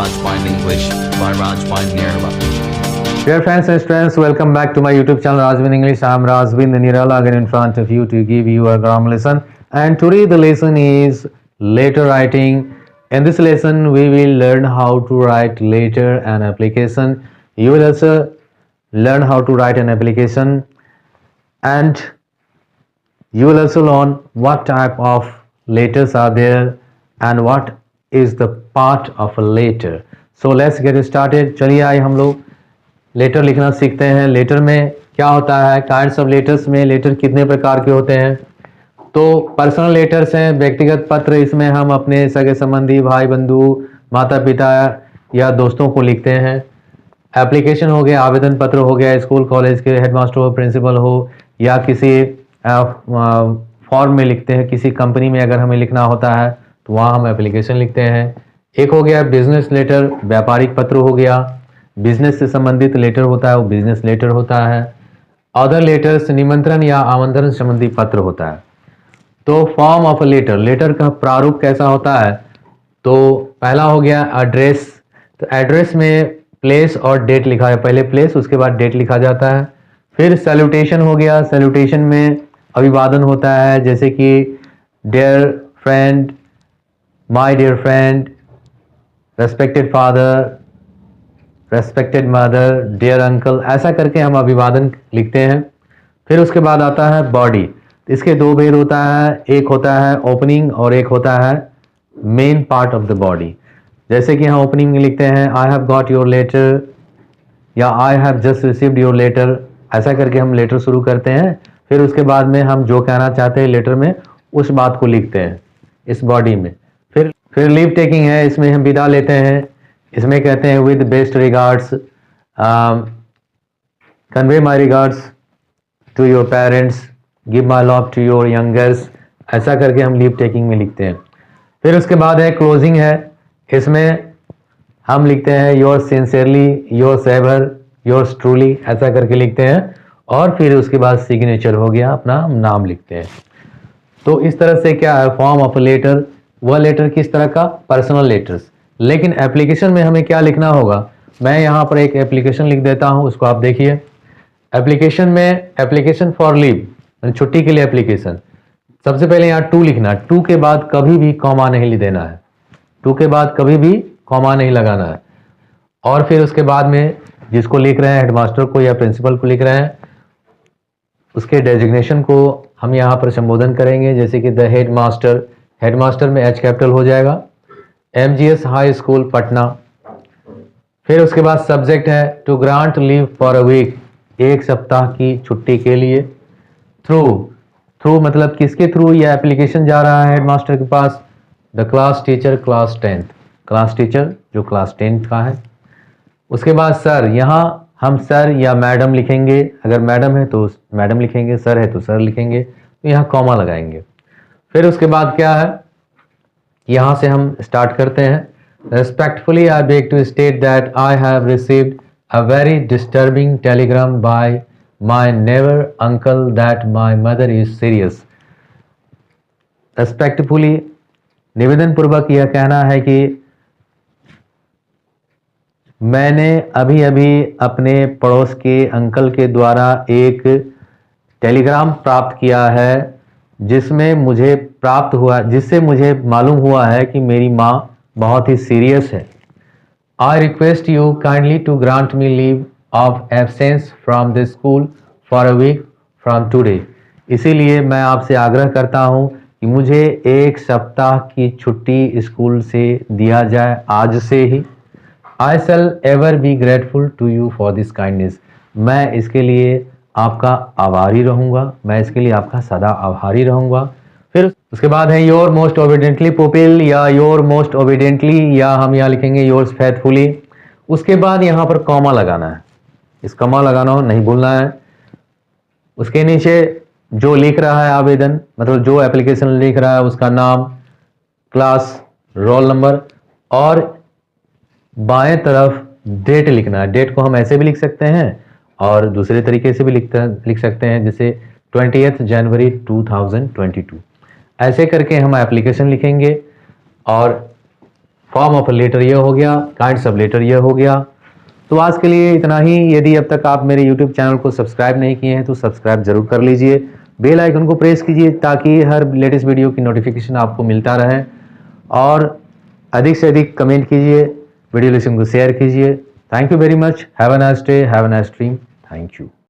Rajwind English by Rajwind Nirala. Dear friends and students, welcome back to my YouTube channel Rajwind English. I am Rajwind Nirala again in front of you to give you a grammar lesson. And today the lesson is letter writing. In this lesson, we will learn how to write letter and application. You will also learn how to write an application, and you will also learn what type of letters are there and what is the part of a letter. So let's get started. चलिए आइए हम लोग letter लिखना सीखते हैं. Letter में क्या होता है, काइंड्स ऑफ लेटर्स में लेटर कितने प्रकार के होते हैं. तो पर्सनल लेटर्स हैं, व्यक्तिगत पत्र. इसमें हम अपने सगे संबंधी, भाई बंधु, माता पिता या दोस्तों को लिखते हैं. एप्लीकेशन हो गया, आवेदन पत्र हो गया, स्कूल कॉलेज के हेडमास्टर हो, प्रिंसिपल हो, या किसी फॉर्म में लिखते हैं. किसी कंपनी में अगर हमें लिखना होता है तो वहाँ हम एप्लीकेशन लिखते हैं. एक हो गया बिजनेस लेटर, व्यापारिक पत्र हो गया. बिजनेस से संबंधित लेटर होता है वो बिजनेस लेटर होता है. अदर लेटर्स निमंत्रण या आमंत्रण संबंधी पत्र होता है. तो फॉर्म ऑफ लेटर, लेटर का प्रारूप कैसा होता है. तो पहला हो गया एड्रेस. तो एड्रेस में प्लेस और डेट लिखा है. पहले प्लेस, उसके बाद डेट लिखा जाता है. फिर सैल्यूटेशन हो गया. सैल्यूटेशन में अभिवादन होता है, जैसे कि dear friend, my dear friend, respected father, respected mother, dear uncle, ऐसा करके हम अभिवादन लिखते हैं. फिर उसके बाद आता है बॉडी. इसके दो भेद होता है, एक होता है ओपनिंग और एक होता है main part of the body. जैसे कि यहाँ ओपनिंग में लिखते हैं I have got your letter या I have just received your letter. ऐसा करके हम लेटर शुरू करते हैं. फिर उसके बाद में हम जो कहना चाहते हैं लेटर में उस बात को लिखते हैं इस बॉडी में. फिर लीव टेकिंग है, इसमें हम विदा लेते हैं. इसमें कहते हैं with best regards, convey my regards to your parents, give my love to your youngers. ऐसा करके हम लीव टेकिंग में लिखते हैं. फिर उसके बाद है क्लोजिंग है. इसमें हम लिखते हैं your sincerely, your saver, yours truly, ऐसा करके लिखते हैं. और फिर उसके बाद सिग्नेचर हो गया, अपना नाम लिखते हैं. तो इस तरह से क्या है फॉर्म ऑफ लेटर. वह लेटर किस तरह का, पर्सनल लेटर्स. लेकिन एप्लीकेशन में हमें क्या लिखना होगा. मैं यहाँ पर एक एप्लीकेशन लिख देता हूँ, उसको आप देखिए. एप्लीकेशन में एप्लीकेशन फॉर लीव, छुट्टी के लिए एप्लीकेशन. सबसे पहले यहाँ टू लिखना. टू के बाद कभी भी कॉमा नहीं देना है. टू के बाद कभी भी कॉमा नहीं लगाना है. और फिर उसके बाद में जिसको लिख रहे हैं, हेडमास्टर को या प्रिंसिपल को लिख रहे हैं, उसके डेजिग्नेशन को हम यहाँ पर संबोधन करेंगे. जैसे कि द हेड मास्टर, हेडमास्टर में एच कैपिटल हो जाएगा. MGS high school Patna. फिर उसके बाद सब्जेक्ट है to grant leave for a week, एक सप्ताह की छुट्टी के लिए. थ्रू, थ्रू मतलब किसके थ्रू यह एप्लीकेशन जा रहा है हेडमास्टर के पास. The class teacher, class 10th, class teacher जो क्लास 10th का है. उसके बाद सर, यहाँ हम सर या मैडम लिखेंगे. अगर मैडम है तो मैडम लिखेंगे, सर है तो सर लिखेंगे. तो यहाँ कॉमा लगाएंगे. फिर उसके बाद क्या है, यहाँ से हम स्टार्ट करते हैं. Respectfully I beg to state that I have received a very disturbing telegram by my neighbour uncle that my mother is serious. Respectfully, निवेदन पूर्वक यह कहना है कि मैंने अभी अभी अपने पड़ोस के अंकल के द्वारा एक टेलीग्राम प्राप्त किया है जिससे मुझे मालूम हुआ है कि मेरी माँ बहुत ही सीरियस है. I request you kindly to grant me leave of absence from the school for a week from today. इसीलिए मैं आपसे आग्रह करता हूँ कि मुझे एक सप्ताह की छुट्टी स्कूल से दिया जाए आज से ही. I shall ever be grateful to you for this kindness. मैं इसके लिए आपका आभारी रहूँगा, मैं इसके लिए आपका सदा आभारी रहूँगा. फिर उसके बाद है योर मोस्ट ओबीडेंटली पुपिल या योर मोस्ट ओबीडेंटली, या हम यहाँ लिखेंगे योर्स फेथफुली. उसके बाद यहाँ पर कॉमा लगाना है. इस कॉमा लगाना हो नहीं भूलना है. उसके नीचे जो लिख रहा है आवेदन, मतलब जो एप्लीकेशन लिख रहा है उसका नाम, क्लास, रोल नंबर, और बाएं तरफ डेट लिखना है. डेट को हम ऐसे भी लिख सकते हैं और दूसरे तरीके से भी लिख सकते हैं, जैसे 20th जनवरी 2022. ऐसे करके हम एप्लीकेशन लिखेंगे और फॉर्म ऑफ लेटर ये हो गया, काइंड्स ऑफ लेटर ये हो गया। तो आज के लिए इतना ही। यदि अब तक आप मेरे YouTube चैनल को सब्सक्राइब नहीं किए हैं तो सब्सक्राइब जरूर कर लीजिए, बेल आइकन को प्रेस कीजिए ताकि हर लेटेस्ट वीडियो की नोटिफिकेशन आपको मिलता रहे। और अधिक से अधिक कमेंट कीजिए, वीडियो लेसन को शेयर कीजिए। Thank you very much. Have a nice day, have a nice dream. Thank you.